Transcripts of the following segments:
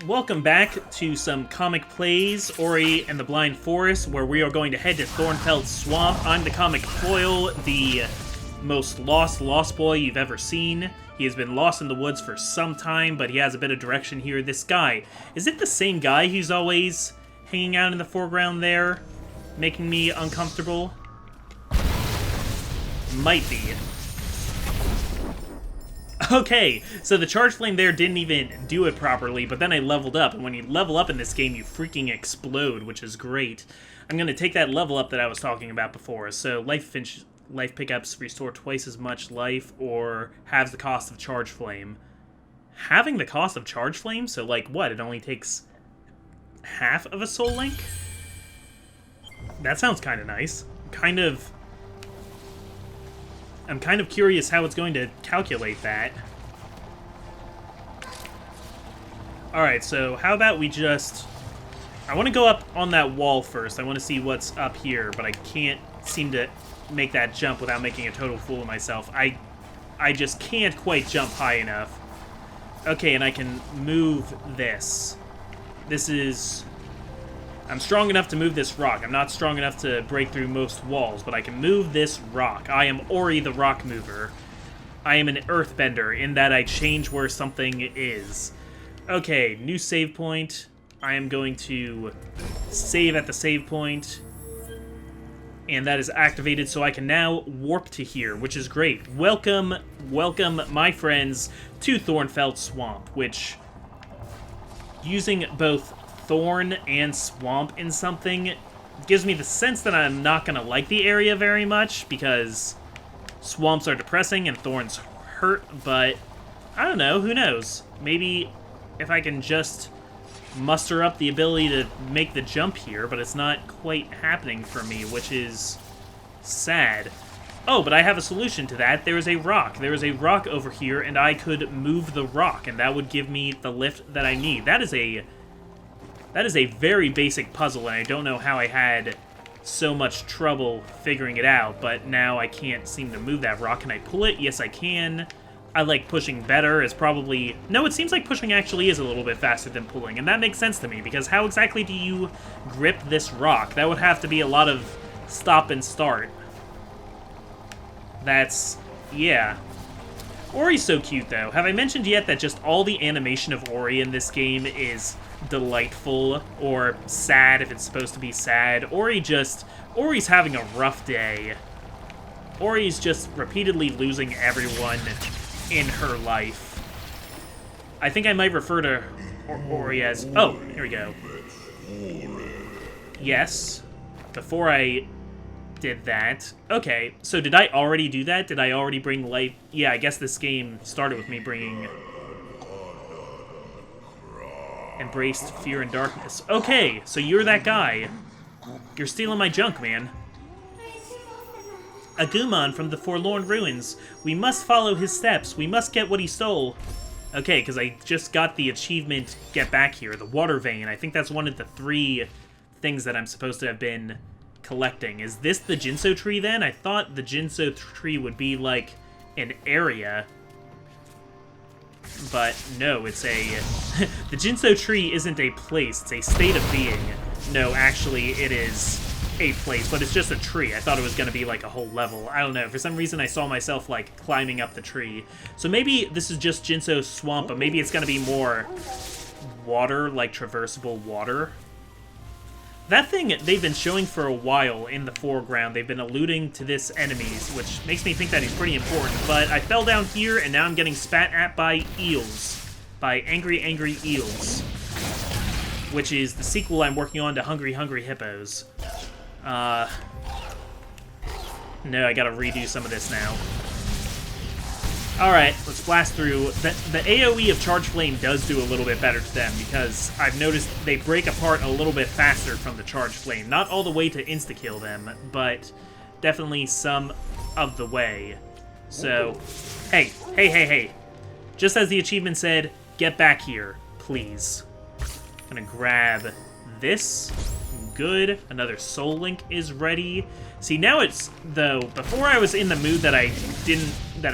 welcome back to some comic plays, Ori and the Blind Forest, where we are going to head to Thornfield Swamp. I'm the comic foil, the most lost boy you've ever seen. He has been lost in the woods for some time, but he has a bit of direction here. This guy, is it the same guy who's always hanging out in the foreground there, making me uncomfortable? Might be. Okay, so the charge flame there didn't even do it properly, but then I leveled up, and when you level up in this game, you freaking explode, which is great. I'm going to take that level up that I was talking about before. So life pickups restore twice as much life, or halves the cost of charge flame. Having the cost of charge flame? So like what, it only takes half of a soul link? That sounds kind of nice. I'm kind of curious how it's going to calculate that. Alright, so how about we just... I want to go up on that wall first. I want to see what's up here, but I can't seem to make that jump without making a total fool of myself. I just can't quite jump high enough. Okay, and I can move this. This is... I'm strong enough to move this rock. I'm not strong enough to break through most walls, but I can move this rock. I am Ori the Rock Mover. I am an earthbender in that I change where something is. Okay, new save point. I am going to save at the save point. And that is activated, so I can now warp to here, which is great. Welcome, my friends, to Thornfield Swamp, which, using both Thorn and Swamp in something gives me the sense that I'm not going to like the area very much, because swamps are depressing and thorns hurt, but I don't know, who knows? Maybe if I can just muster up the ability to make the jump here, but it's not quite happening for me, which is sad. Oh, but I have a solution to that. There is a rock. There is a rock over here, and I could move the rock, and that would give me the lift that I need. That is a very basic puzzle, and I don't know how I had so much trouble figuring it out, but now I can't seem to move that rock. Can I pull it? Yes, I can. I like pushing better. It's probably... No, it seems like pushing actually is a little bit faster than pulling, and that makes sense to me, because how exactly do you grip this rock? That would have to be a lot of stop and start. That's... yeah. Ori's so cute, though. Have I mentioned yet that just all the animation of Ori in this game is delightful, or sad if it's supposed to be sad? Ori's having a rough day. Ori's just repeatedly losing everyone in her life. I think I might refer to Ori as... Oh, here we go. Yes. Before I did that. Okay, so did I already do that? Did I already bring light? Yeah, I guess this game started with me bringing... Embraced fear and darkness. Okay, so you're that guy. You're stealing my junk, man. A Gumon from the Forlorn Ruins. We must follow his steps. We must get what he stole. Okay, because I just got the achievement, get back here, the water vein. I think that's one of the 3 things that I'm supposed to have been collecting. Is this the Ginso Tree, then? I thought the Ginso Tree would be, like, an area. But no, it's a... The Jinso Tree isn't a place, it's a state of being. No, actually, it is a place, but it's just a tree. I thought it was going to be like a whole level. I don't know, for some reason I saw myself, like, climbing up the tree. So maybe this is just Jinso Swamp, but maybe it's going to be more water, like traversable water. That thing they've been showing for a while in the foreground. They've been alluding to this enemies, which makes me think that he's pretty important. But I fell down here, and now I'm getting spat at by Eels. By Angry Eels. Which is the sequel I'm working on to Hungry Hippos. No, I gotta redo some of this now. Alright, let's blast through. The AoE of Charge Flame does do a little bit better to them, because I've noticed they break apart a little bit faster from the Charge Flame. Not all the way to insta-kill them, but definitely some of the way. So, hey. Just as the achievement said, get back here, please. I'm gonna grab this. good. Another Soul Link is ready. See, now it's, though, before I was in the mood that I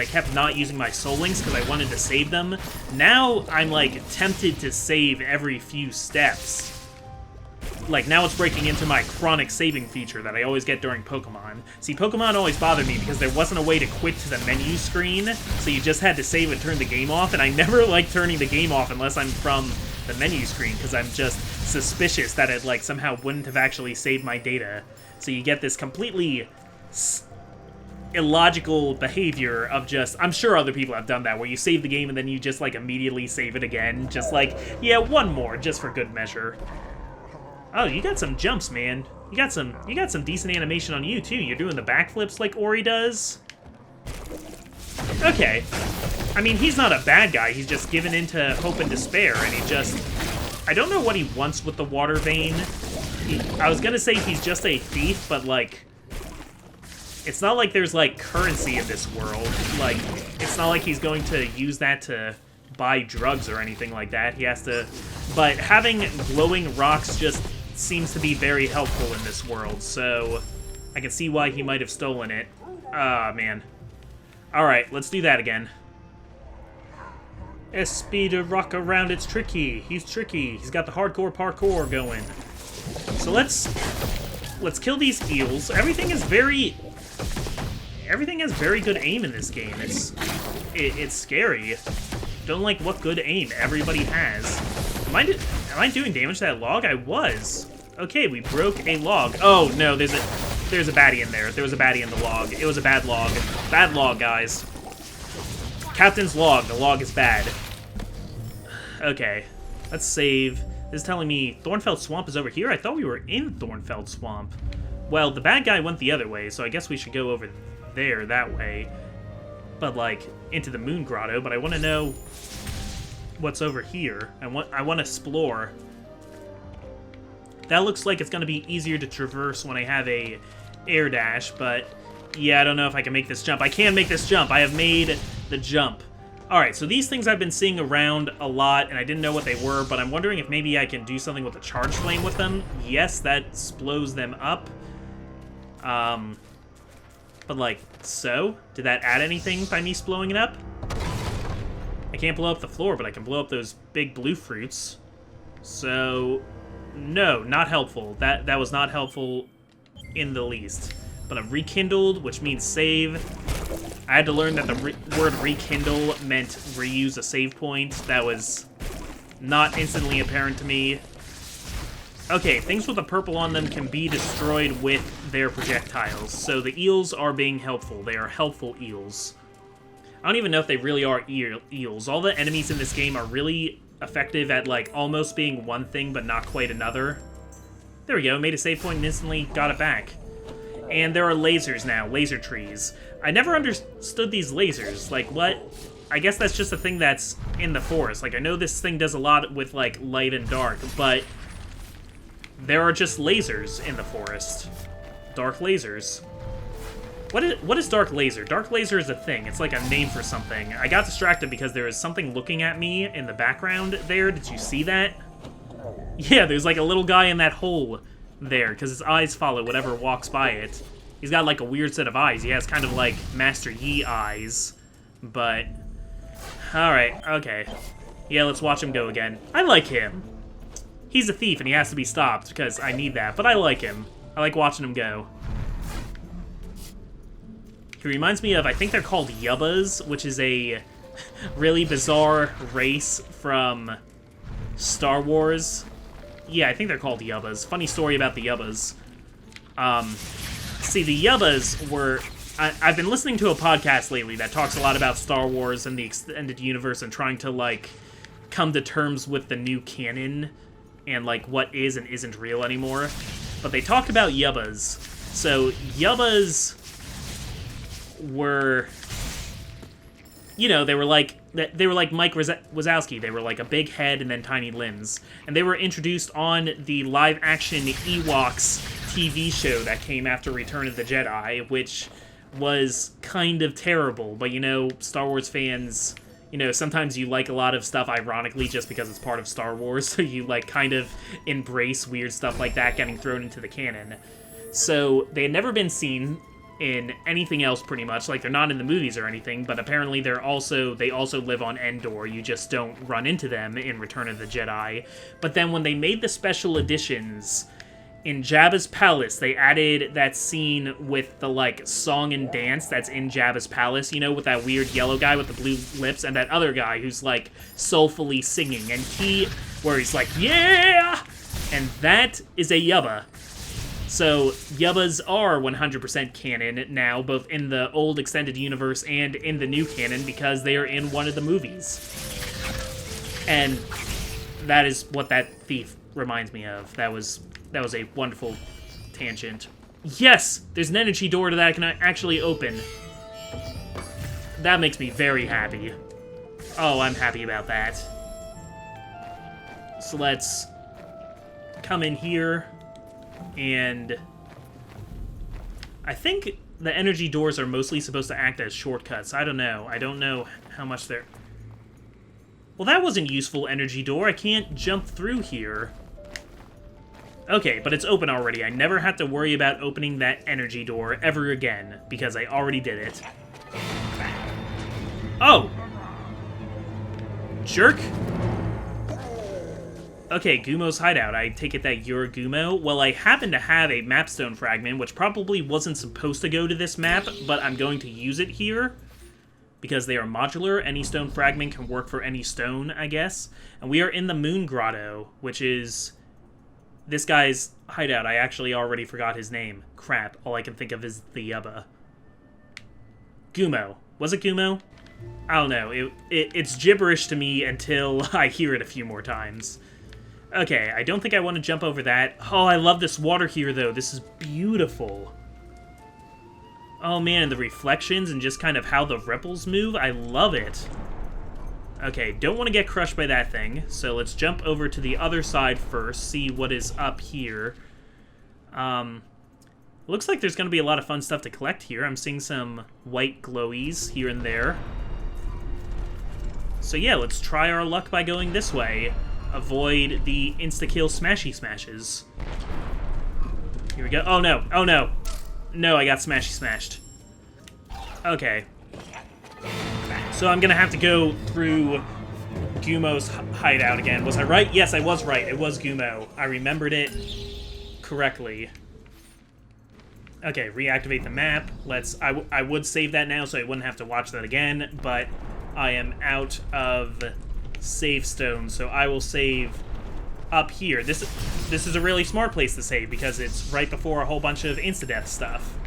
kept not using my Soul Links because I wanted to save them. Now I'm, like, tempted to save every few steps. Like, now it's breaking into my chronic saving feature that I always get during Pokemon. See, Pokemon always bothered me because there wasn't a way to quit to the menu screen, so you just had to save and turn the game off, and I never like turning the game off unless I'm from the menu screen, because I'm just suspicious that it, like, somehow wouldn't have actually saved my data. So you get this completely illogical behavior of just, I'm sure other people have done that, where you save the game and then you just, like, immediately save it again. Just like, yeah, one more, just for good measure. Oh, you got some jumps, man. You got some decent animation on you, too. You're doing the backflips like Ori does. Okay. I mean, he's not a bad guy. He's just given into hope and despair, and he just... I don't know what he wants with the water vein. I was gonna say he's just a thief, but, like... It's not like there's, like, currency in this world. Like, it's not like he's going to use that to buy drugs or anything like that. He has to... But having glowing rocks just seems to be very helpful in this world, so I can see why he might have stolen it. Ah, man. Alright, let's do that again. SP to rock around, it's tricky. He's tricky. He's got the hardcore parkour going. So let's kill these eels. Everything has very good aim in this game. It's scary. Don't like what good aim everybody has. Am I doing damage to that log? I was. Okay, we broke a log. Oh no, there's a baddie in there. There was a baddie in the log. It was a bad log. Bad log, guys. Captain's log. The log is bad. Okay, let's save. This is telling me Thornfield Swamp is over here. I thought we were in Thornfield Swamp. Well, the bad guy went the other way, so I guess we should go over there that way. But, like, into the Moon Grotto. But I want to know what's over here. I want to explore. That looks like it's going to be easier to traverse when I have a air dash, but yeah, I don't know if I can make this jump. I can make this jump. I have made the jump. Alright, so these things I've been seeing around a lot, and I didn't know what they were, but I'm wondering if maybe I can do something with a charge flame with them. Yes, that blows them up. But like, so? Did that add anything by me blowing it up? I can't blow up the floor, but I can blow up those big blue fruits. So, no, not helpful. That was not helpful in the least. But I'm rekindled, which means save. I had to learn that the word rekindle meant reuse a save point. That was not instantly apparent to me. Okay, things with a purple on them can be destroyed with their projectiles. So the eels are being helpful. They are helpful eels. I don't even know if they really are eels. All the enemies in this game are really effective at, like, almost being one thing but not quite another. There we go, made a save point and instantly got it back. And there are lasers now, laser trees. I never understood these lasers. Like, what? I guess that's just a thing that's in the forest. Like, I know this thing does a lot with, like, light and dark, but there are just lasers in the forest. Dark lasers. What is dark laser? Dark laser is a thing. It's like a name for something. I got distracted because there was something looking at me in the background there. Did you see that? Yeah, there's like a little guy in that hole there because his eyes follow whatever walks by it. He's got like a weird set of eyes. He has kind of like Master Yi eyes. But, alright, okay. Yeah, let's watch him go again. I like him. He's a thief and he has to be stopped because I need that, but I like him. I like watching him go. He reminds me of, I think they're called Yubbas, which is a really bizarre race from Star Wars. Yeah, I think they're called Yubbas. Funny story about the Yubbas. See, the Yubbas were... I've been listening to a podcast lately that talks a lot about Star Wars and the extended universe and trying to, like, come to terms with the new canon and, like, what is and isn't real anymore. But they talked about Yubbas. So, Yubbas were... You know, they were like Mike Wazowski. They were like a big head and then tiny limbs. And they were introduced on the live-action Ewoks TV show that came after Return of the Jedi, which was kind of terrible. But, you know, Star Wars fans you know, sometimes you like a lot of stuff ironically just because it's part of Star Wars, so you, like, kind of embrace weird stuff like that getting thrown into the canon. So, they had never been seen in anything else, pretty much. Like, they're not in the movies or anything, but apparently they also live on Endor. You just don't run into them in Return of the Jedi. But then when they made the special editions, in Jabba's palace, they added that scene with the, like, song and dance that's in Jabba's palace, you know, with that weird yellow guy with the blue lips, and that other guy who's, like, soulfully singing, and where he's like, yeah! And that is a Yubba. So, Yubbas are 100% canon now, both in the old extended universe and in the new canon, because they are in one of the movies. And that is what that thief reminds me of. That was a wonderful tangent. Yes! There's an energy door to that I can actually open. That makes me very happy. Oh, I'm happy about that. So let's come in here, and I think the energy doors are mostly supposed to act as shortcuts. I don't know. I don't know how much they're... Well, that wasn't useful, energy door. I can't jump through here. Okay, but it's open already. I never had to worry about opening that energy door ever again, because I already did it. Oh! Jerk? Okay, Gumos Hideout. I take it that you're a Gumo? Well, I happen to have a mapstone fragment, which probably wasn't supposed to go to this map, but I'm going to use it here, because they are modular. Any stone fragment can work for any stone, I guess. And we are in the Moon Grotto, which is this guy's hideout. I actually already forgot his name. Crap, all I can think of is the Yubba. Gumo. Was it Gumo? I don't know. It's gibberish to me until I hear it a few more times. Okay, I don't think I want to jump over that. Oh, I love this water here, though. This is beautiful. Oh, man, and the reflections and just kind of how the ripples move. I love it. Okay, don't want to get crushed by that thing, so let's jump over to the other side first, see what is up here. Looks like there's going to be a lot of fun stuff to collect here. I'm seeing some white glowies here and there. So yeah, let's try our luck by going this way. Avoid the insta-kill smashy smashes. Here we go. Oh no, oh no. No, I got smashy smashed. Okay. So I'm gonna have to go through Gumos Hideout again. Was I right? Yes, I was right. It was Gumo. I remembered it correctly. Okay, reactivate the map. I would save that now so I wouldn't have to watch that again, but I am out of save stone, so I will save up here. This is a really smart place to save because it's right before a whole bunch of insta-death stuff.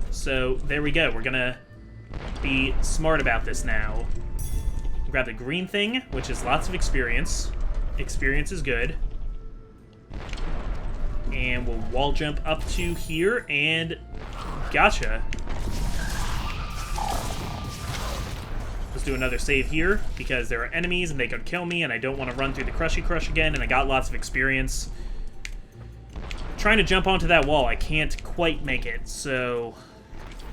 So there we go. We're gonna be smart about this now. Grab the green thing, which is lots of experience. Experience is good. And we'll wall jump up to here, and gotcha. Let's do another save here, because there are enemies and they could kill me, and I don't want to run through the Crushy Crush again, and I got lots of experience. Trying to jump onto that wall, I can't quite make it, so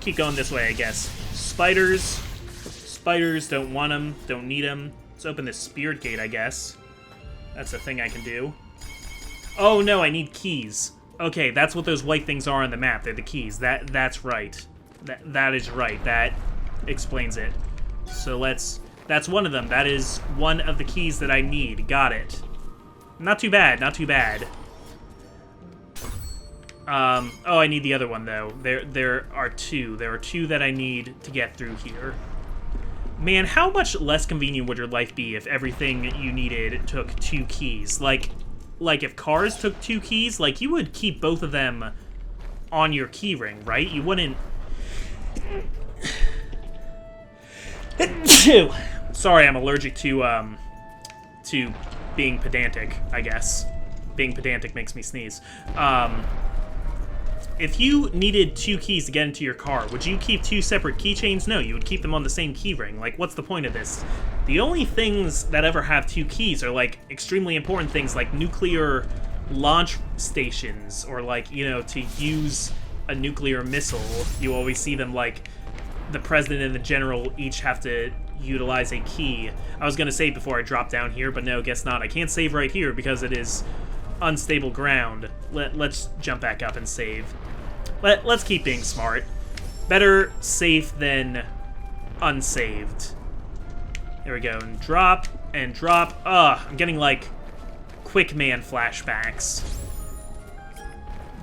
keep going this way, I guess. Spiders. Spiders, don't want them, don't need them. Let's open this Spirit Gate, I guess. That's a thing I can do. Oh no, I need keys. Okay, that's what those white things are on the map. They're the keys. That's right. That is right. That explains it. So that's one of them. That is one of the keys that I need. Got it. Not too bad, not too bad. Oh, I need the other one though. There are two. There are two that I need to get through here. Man, how much less convenient would your life be if everything you needed took 2 keys? Like if cars took 2 keys, like you would keep both of them on your keyring, right? You wouldn't. Sorry, I'm allergic to being pedantic, I guess. Being pedantic makes me sneeze. If you needed 2 keys to get into your car, would you keep 2 separate keychains? No, you would keep them on the same keyring. Like, what's the point of this? The only things that ever have 2 keys are, like, extremely important things like nuclear launch stations, or, like, you know, to use a nuclear missile. You always see them, like, the president and the general each have to utilize a key. I was going to save before I drop down here, but no, guess not. I can't save right here because it is unstable ground. Let's jump back up and save. Let's keep being smart. Better safe than unsaved. There we go. And drop, and drop. Ugh, I'm getting, like, Quick Man flashbacks.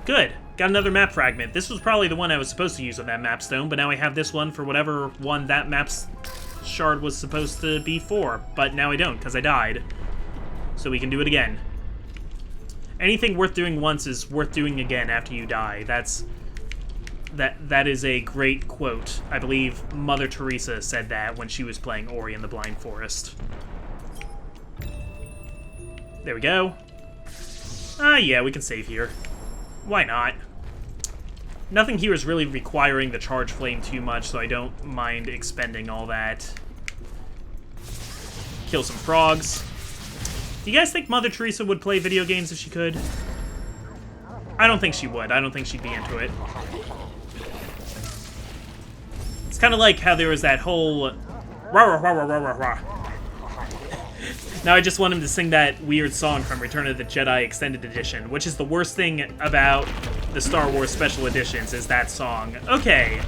Good. Got another map fragment. This was probably the one I was supposed to use on that map stone, but now I have this one for whatever one that map's shard was supposed to be for. But now I don't, because I died. So we can do it again. Anything worth doing once is worth doing again after you die. That is a great quote. I believe Mother Teresa said that when she was playing Ori and the Blind Forest. There we go. Yeah, we can save here. Why not? Nothing here is really requiring the charge flame too much, so I don't mind expending all that. Kill some frogs. Do you guys think Mother Teresa would play video games if she could? I don't think she would. I don't think she'd be into it. It's kind of like how there was that whole... Rah, rah, rah, rah, rah, rah. Now I just want him to sing that weird song from Return of the Jedi Extended Edition, which is the worst thing about the Star Wars Special Editions, is that song. Okay.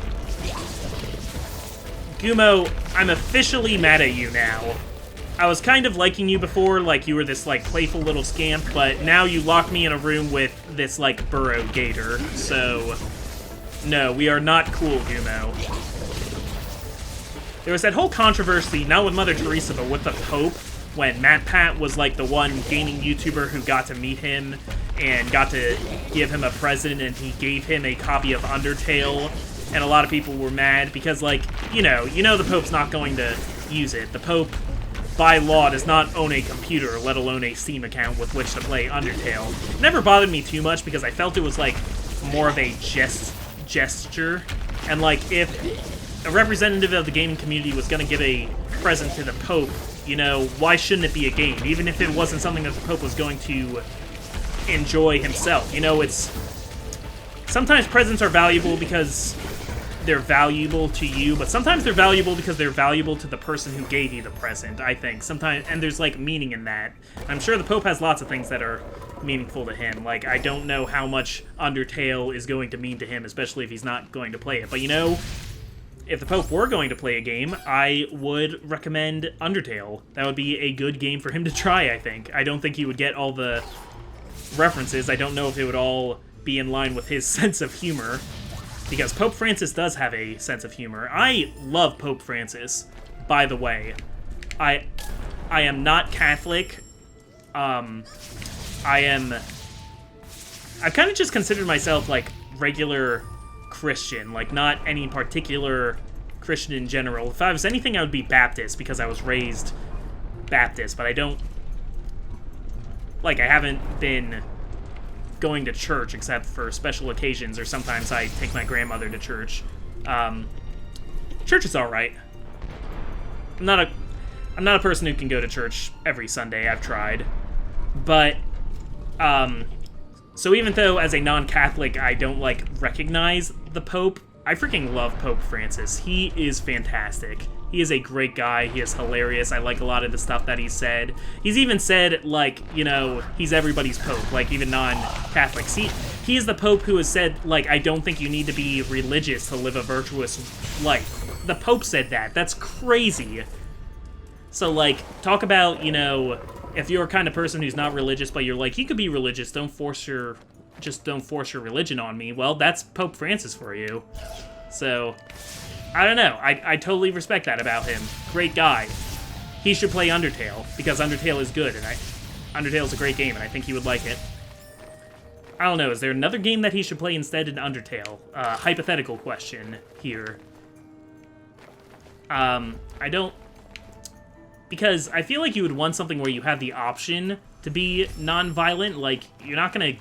Gumo, I'm officially mad at you now. I was kind of liking you before, like you were this, like, playful little scamp, but now you lock me in a room with this, like, burrow gator, so... No, we are not cool, Gumo. There was that whole controversy, not with Mother Teresa, but with the Pope, when Matt Pat was, like, the one gaming YouTuber who got to meet him and got to give him a present, and he gave him a copy of Undertale, and a lot of people were mad because, like, you know the Pope's not going to use it. The Pope, by law, does not own a computer, let alone a Steam account with which to play Undertale. It never bothered me too much because I felt it was, like, more of a gesture, and, like, if a representative of the gaming community was going to give a present to the Pope, you know, why shouldn't it be a game? Even if it wasn't something that the Pope was going to enjoy himself. You know, it's... Sometimes presents are valuable because they're valuable to you, but sometimes they're valuable because they're valuable to the person who gave you the present, I think. Sometimes, and there's, like, meaning in that. I'm sure the Pope has lots of things that are meaningful to him. Like, I don't know how much Undertale is going to mean to him, especially if he's not going to play it. But, you know... If the Pope were going to play a game, I would recommend Undertale. That would be a good game for him to try, I think. I don't think he would get all the references. I don't know if it would all be in line with his sense of humor. Because Pope Francis does have a sense of humor. I love Pope Francis, by the way. I am not Catholic. I've kind of just considered myself, like, regular Christian, like, not any particular Christian in general. If I was anything, I would be Baptist, because I was raised Baptist, but I don't... Like, I haven't been going to church except for special occasions, or sometimes I take my grandmother to church. Church is alright. I'm not a person who can go to church every Sunday. I've tried. But, so even though as a non-Catholic I don't, like, recognize the Pope, I freaking love Pope Francis. He is fantastic. He is a great guy. He is hilarious. I like a lot of the stuff that he said. He's even said, like, you know, he's everybody's Pope, like, even non-Catholics. He is the Pope who has said, like, I don't think you need to be religious to live a virtuous life. The Pope said that. That's crazy. So, like, talk about, you know... If you're a kind of person who's not religious, but you're like, you could be religious, don't force your religion on me. Well, that's Pope Francis for you. So, I don't know. I totally respect that about him. Great guy. He should play Undertale, because Undertale is good, and Undertale's a great game, and I think he would like it. I don't know, is there another game that he should play instead in Undertale? Hypothetical question here. I don't... Because I feel like you would want something where you have the option to be non-violent. Like, you're not gonna...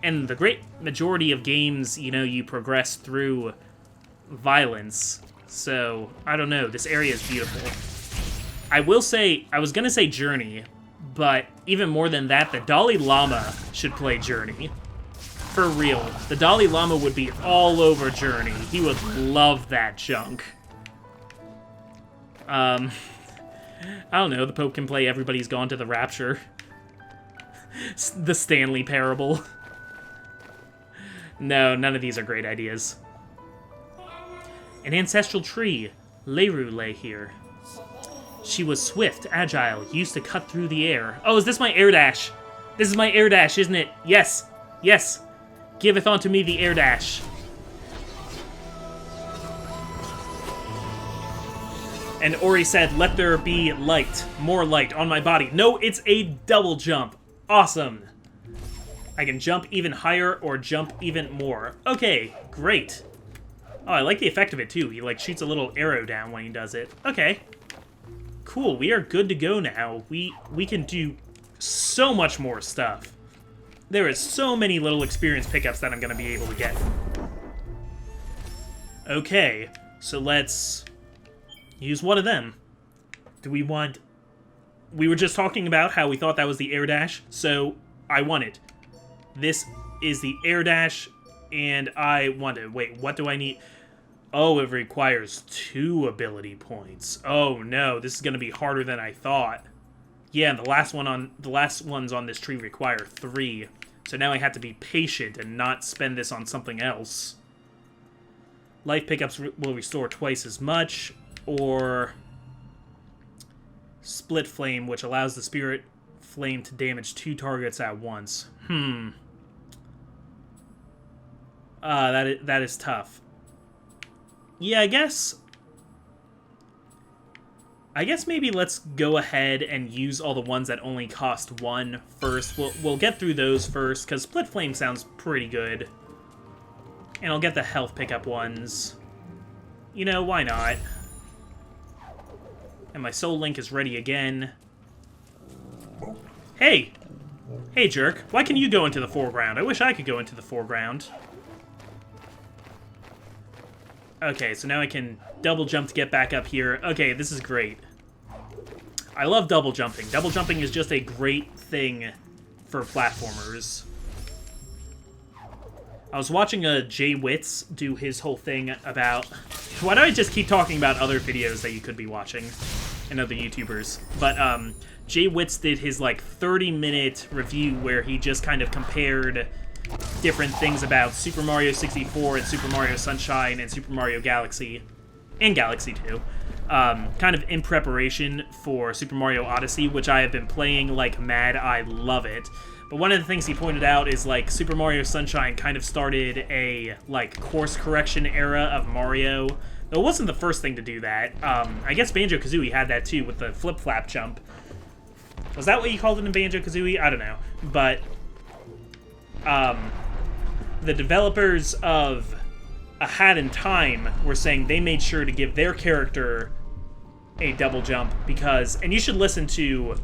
And the great majority of games, you know, you progress through violence. So, I don't know. This area is beautiful. I will say... I was gonna say Journey, but even more than that, the Dalai Lama should play Journey. For real. The Dalai Lama would be all over Journey. He would love that junk. I don't know, the Pope can play Everybody's Gone to the Rapture. The Stanley Parable. No, none of these are great ideas. An ancestral tree. Leru lay here. She was swift, agile, used to cut through the air. Oh, is this my air dash? This is my air dash, isn't it? Yes. Yes. Giveth unto me the air dash. And Ori said, let there be light. More light on my body. No, it's a double jump. Awesome. I can jump even higher or jump even more. Okay, great. Oh, I like the effect of it, too. He, like, shoots a little arrow down when he does it. Okay. Cool, we are good to go now. We can do so much more stuff. There is so many little experience pickups that I'm going to be able to get. Okay, so let's use one of them. Do we want... We were just talking about how we thought that was the air dash, so I want it. This is the air dash, and I want it. Wait, what do I need? Oh, it requires 2 ability points. Oh no, this is going to be harder than I thought. Yeah, and the last ones on this tree require 3. So now I have to be patient and not spend this on something else. Life pickups will restore twice as much, or split flame, which allows the spirit flame to damage 2 targets at once. That is tough. Yeah, I guess maybe let's go ahead and use all the ones that only cost 1 first. We'll get through those first, because Split Flame sounds pretty good. And I'll get the health pickup ones. You know, why not? And my Soul Link is ready again. Hey! Hey, jerk. Why can you go into the foreground? I wish I could go into the foreground. Okay, so now I can double jump to get back up here. Okay, this is great. I love double jumping. Double jumping is just a great thing for platformers. I was watching Jay Witz do his whole thing about... Why do I just keep talking about other videos that you could be watching and other YouTubers? But Jay Witz did his like 30-minute review where he just kind of compared different things about Super Mario 64 and Super Mario Sunshine and Super Mario Galaxy, and Galaxy 2, kind of in preparation for Super Mario Odyssey, which I have been playing like mad. I love it. But one of the things he pointed out is, like, Super Mario Sunshine kind of started a, like, course correction era of Mario. Though it wasn't the first thing to do that. I guess Banjo-Kazooie had that, too, with the flip-flap jump. Was that what you called it in Banjo-Kazooie? I don't know. But the developers of A Hat in Time were saying they made sure to give their character a double jump because... And you should listen to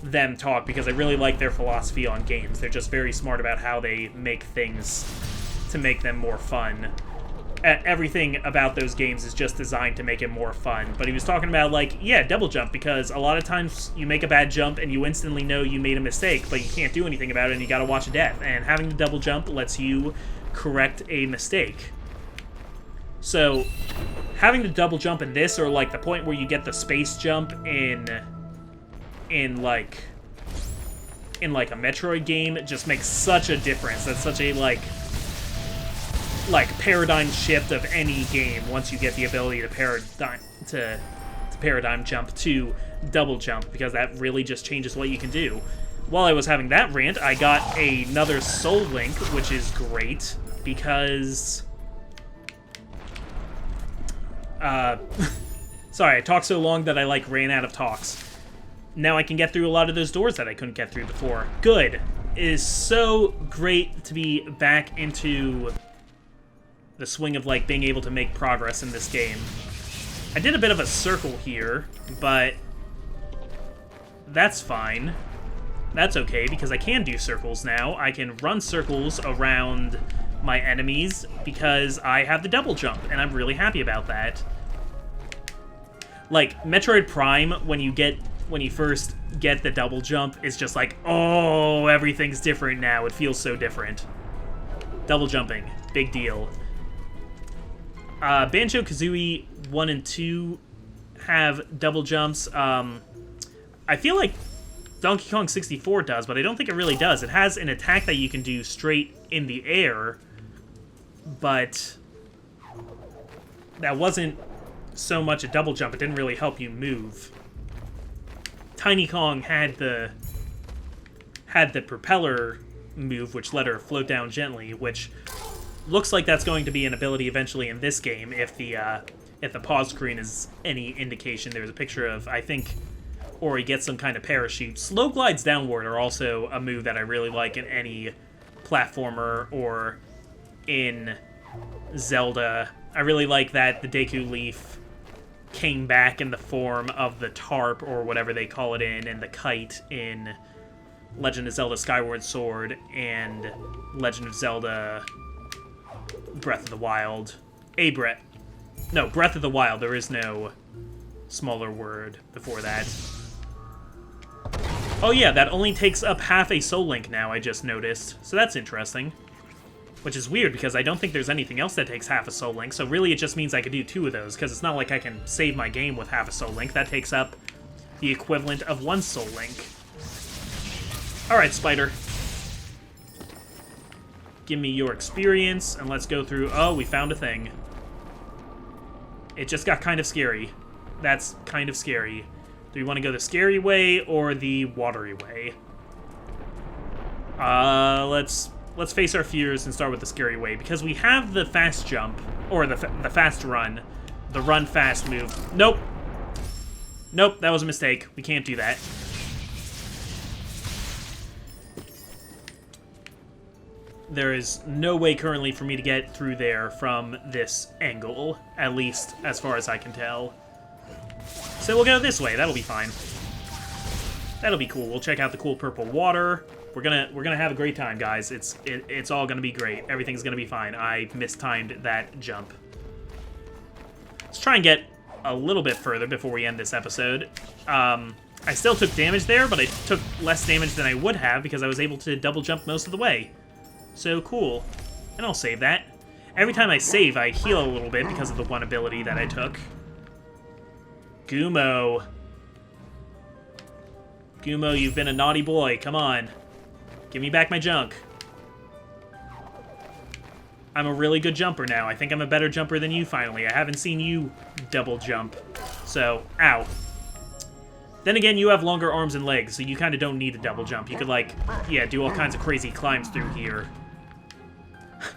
them talk because I really like their philosophy on games. They're just very smart about how they make things to make them more fun. Everything about those games is just designed to make it more fun. But he was talking about, like, yeah, double jump, because a lot of times you make a bad jump and you instantly know you made a mistake, but you can't do anything about it and you gotta watch a death. And having the double jump lets you correct a mistake. So, having the double jump in this, or, like, the point where you get the space jump in like a Metroid game, it just makes such a difference. That's such a, like paradigm shift of any game once you get the ability to paradigm jump to double jump, because that really just changes what you can do. While I was having that rant, I got another Soul Link, which is great, because... sorry, I talked so long that I, like, ran out of talks. Now I can get through a lot of those doors that I couldn't get through before. Good. It is so great to be back into the swing of, like, being able to make progress in this game. I did a bit of a circle here, but that's fine. That's okay, because I can do circles now. I can run circles around my enemies because I have the double jump, and I'm really happy about that. Like, Metroid Prime, when you first get the double jump, is just like, oh, everything's different now. It feels so different. Double jumping, big deal. Banjo-Kazooie 1 and 2 have double jumps. I feel like Donkey Kong 64 does, but I don't think it really does. It has an attack that you can do straight in the air, but that wasn't so much a double jump. It didn't really help you move. Tiny Kong had the propeller move, which let her float down gently, which looks like that's going to be an ability eventually in this game. If the pause screen is any indication, there's a picture of, I think, Ori gets some kind of parachute. Slow glides downward are also a move that I really like in any platformer or in Zelda. I really like that the Deku Leaf came back in the form of the tarp, or whatever they call it and the kite in Legend of Zelda Skyward Sword and Legend of Zelda Breath of the Wild. Breath of the Wild. There is no smaller word before that. Oh yeah, that only takes up half a soul link now, I just noticed. So that's interesting. Which is weird, because I don't think there's anything else that takes half a soul link, so really it just means I could do 2 of those, because it's not like I can save my game with half a soul link. That takes up the equivalent of 1 soul link. Alright, Spider. Give me your experience, and let's go through... Oh, we found a thing. It just got kind of scary. That's kind of scary. Do we want to go the scary way or the watery way? Let's face our fears and start with the scary way, because we have the fast jump, or the fast run, the run fast move. Nope. Nope, that was a mistake. We can't do that. There is no way currently for me to get through there from this angle, at least as far as I can tell. So we'll go this way. That'll be fine. That'll be cool. We'll check out the cool purple water. We're gonna have a great time, guys. It's all gonna be great. Everything's gonna be fine. I mistimed that jump. Let's try and get a little bit further before we end this episode. I still took damage there, but I took less damage than I would have because I was able to double jump most of the way. So cool. And I'll save that. Every time I save, I heal a little bit because of the one ability that I took. Gumo. Gumo, you've been a naughty boy. Come on. Give me back my junk. I'm a really good jumper now. I think I'm a better jumper than you, finally. I haven't seen you double jump. So, ow. Then again, you have longer arms and legs, so you kind of don't need a double jump. You could, like, yeah, do all kinds of crazy climbs through here.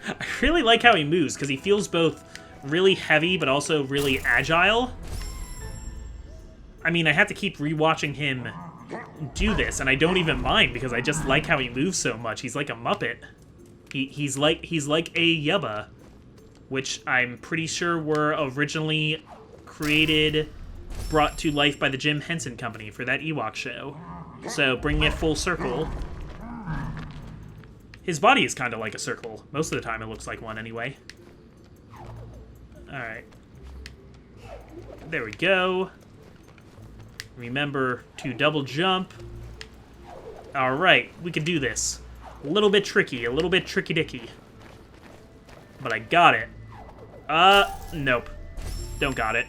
I really like how he moves, because he feels both really heavy, but also really agile. I mean, I have to keep rewatching him do this, and I don't even mind, because I just like how he moves so much. He's like a Muppet. He's like a Yubba, which I'm pretty sure were originally brought to life by the Jim Henson Company for that Ewok show. So, bringing it full circle. His body is kind of like a circle. Most of the time it looks like one anyway. Alright. There we go. Remember to double jump. Alright, we can do this. A little bit tricky-dicky. But I got it. Nope. Don't got it.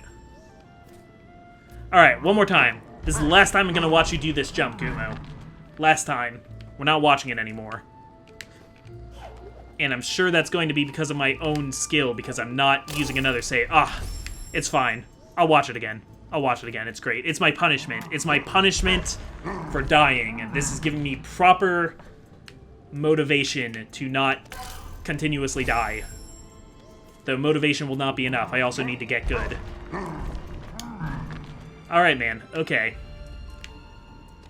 Alright, one more time. This is the last time I'm gonna watch you do this jump, Gumo. Last time. We're not watching it anymore. And I'm sure that's going to be because of my own skill, because I'm not using another save. It's fine. I'll watch it again. It's great. It's my punishment. It's my punishment for dying. And this is giving me proper motivation to not continuously die. Though motivation will not be enough. I also need to get good. Alright, man. Okay.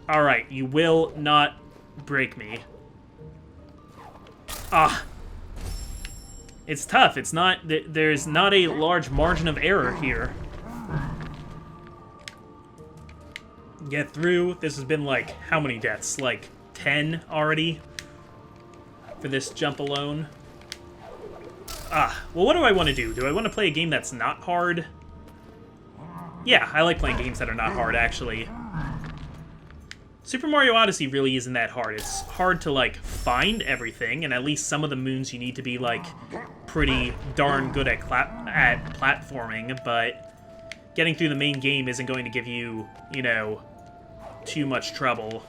Alright, you will not break me. It's tough. It's not... There's not a large margin of error here. Get through. This has been, like, how many deaths? Like, 10 already? For this jump alone? Well, what do I want to do? Do I want to play a game that's not hard? Yeah, I like playing games that are not hard, actually. Super Mario Odyssey really isn't that hard. It's hard to, like, find everything, and at least some of the moons you need to be, like, pretty darn good at platforming, but getting through the main game isn't going to give you, you know, too much trouble.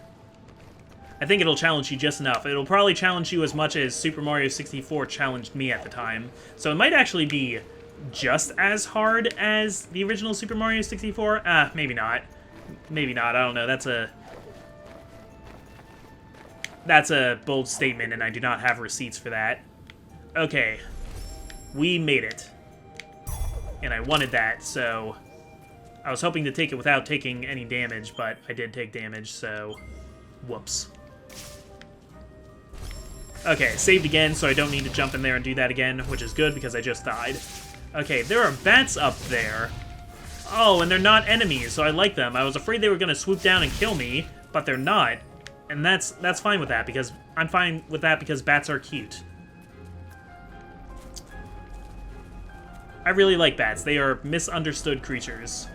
I think it'll challenge you just enough. It'll probably challenge you as much as Super Mario 64 challenged me at the time. So it might actually be just as hard as the original Super Mario 64. Maybe not. Maybe not. I don't know. That's a bold statement, and I do not have receipts for that. Okay. We made it. And I wanted that, so I was hoping to take it without taking any damage, but I did take damage, so whoops. Okay, saved again, so I don't need to jump in there and do that again, which is good because I just died. Okay, there are bats up there. Oh, and they're not enemies, so I like them. I was afraid they were going to swoop down and kill me, but they're not. And that's fine with that, because I'm fine with that because bats are cute. I really like bats. They are misunderstood creatures.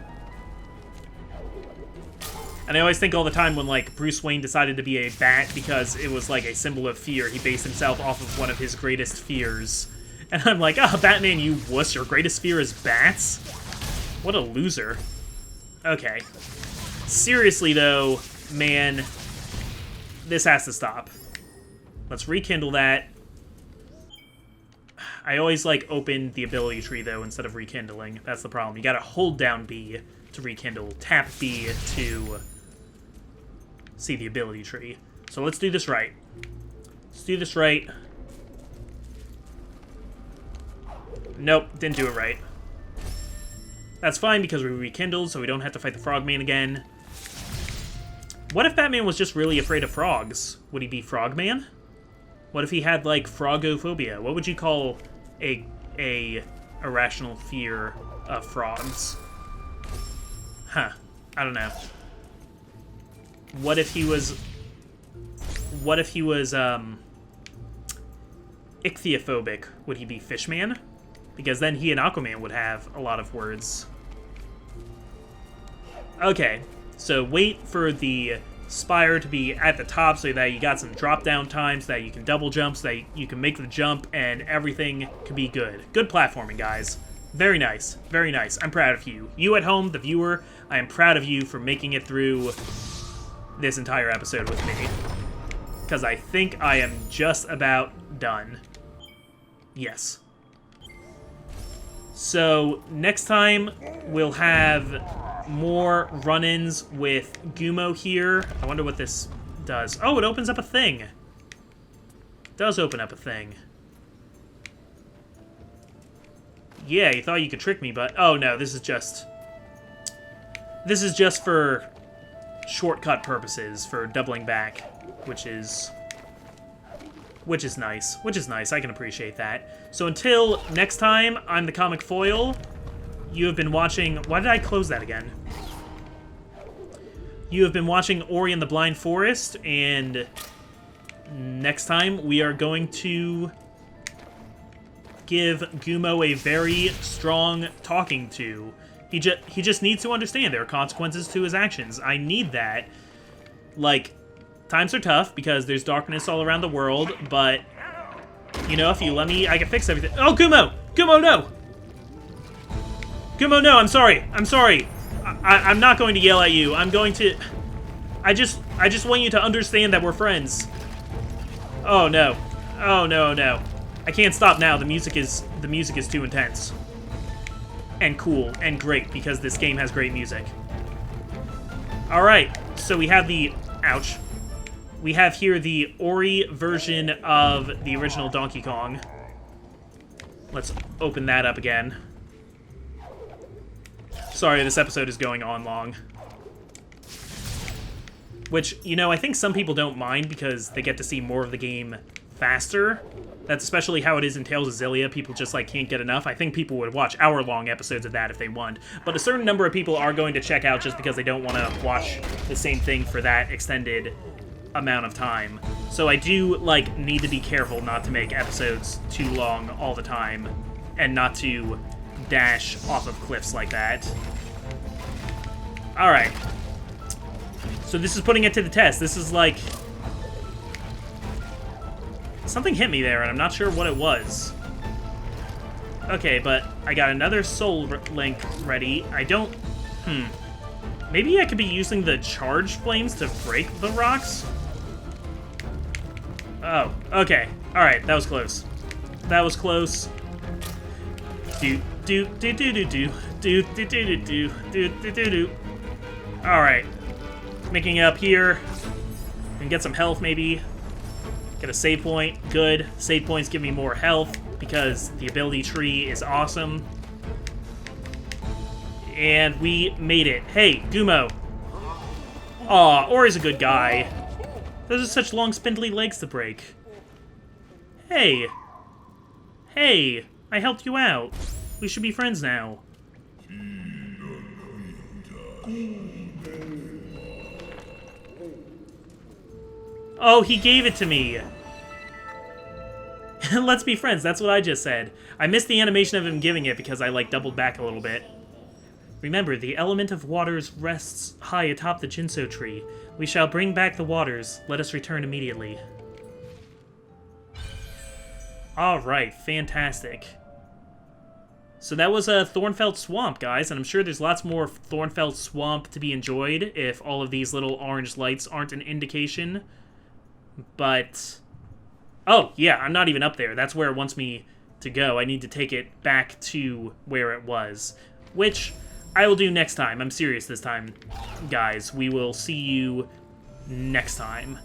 And I always think all the time when, like, Bruce Wayne decided to be a bat because it was, like, a symbol of fear. He based himself off of one of his greatest fears. And I'm like, oh, Batman, you wuss, your greatest fear is bats? What a loser. Okay. Seriously, though, man, this has to stop. Let's rekindle that. I always, like, open the ability tree, though, instead of rekindling. That's the problem. You gotta hold down B to rekindle, tap B to see the ability tree. So let's do this right. Let's do this right. Nope, didn't do it right. That's fine because we rekindled, so we don't have to fight the Frogman again. What if Batman was just really afraid of frogs? Would he be Frogman? What if he had, like, frogophobia? What would you call a irrational fear of frogs? Huh. I don't know. What if he was ichthyophobic? Would he be Fishman? Because then he and Aquaman would have a lot of words. Okay, so wait for the spire to be at the top so that you got some drop-down time, so that you can double jump, so that you can make the jump, and everything can be good. Good platforming, guys. Very nice. Very nice. I'm proud of you. You at home, the viewer, I am proud of you for making it through this entire episode with me. Because I think I am just about done. Yes. So, next time, we'll have more run-ins with Gumo here. I wonder what this does. Oh, it opens up a thing. It does open up a thing. Yeah, you thought you could trick me, but... Oh, no, this is just... This is just for shortcut purposes, for doubling back, which is nice. Which is nice. I can appreciate that. So until next time, I'm the Comic Foil. You have been watching... Why did I close that again? You have been watching Ori and the Blind Forest, and next time we are going to give Gumo a very strong talking to. He just needs to understand there are consequences to his actions. I need that. Like, times are tough because there's darkness all around the world, but, you know, if you let me, I can fix everything. Oh, Gumo! Gumo, no! Gumo, no, I'm sorry. I'm sorry. I'm not going to yell at you. I'm going to... I just want you to understand that we're friends. Oh, no. Oh, no, no. I can't stop now. The music is too intense. And cool and great, because this game has great music. Alright, so we have the... Ouch. We have here the Ori version of the original Donkey Kong. Let's open that up again. Sorry, this episode is going on long. Which, you know, I think some people don't mind because they get to see more of the game faster. That's especially how it is in Tales of Xillia. People just, like, can't get enough. I think people would watch hour-long episodes of that if they want. But a certain number of people are going to check out just because they don't want to watch the same thing for that extended amount of time. So I do, like, need to be careful not to make episodes too long all the time. And not to dash off of cliffs like that. Alright. So this is putting it to the test. This is like... Something hit me there, and I'm not sure what it was. Okay, but I got another soul link ready. I don't Maybe I could be using the charged flames to break the rocks? Oh, okay. Alright, that was close. That was close. Alright. Making it up here. And get some health, maybe. Get a save point. Good. Save points give me more health, because the ability tree is awesome. And we made it. Hey, Gumo. Aw, Ori's a good guy. Those are such long, spindly legs to break. Hey. Hey, I helped you out. We should be friends now. Oh, he gave it to me. Let's be friends, that's what I just said. I missed the animation of him giving it because I, like, doubled back a little bit. Remember, the element of waters rests high atop the Ginso Tree. We shall bring back the waters. Let us return immediately. Alright, fantastic. So that was a Thornfield Swamp, guys, and I'm sure there's lots more Thornfield Swamp to be enjoyed if all of these little orange lights aren't an indication. But... oh, yeah, I'm not even up there. That's where it wants me to go. I need to take it back to where it was. Which I will do next time. I'm serious this time, guys. We will see you next time.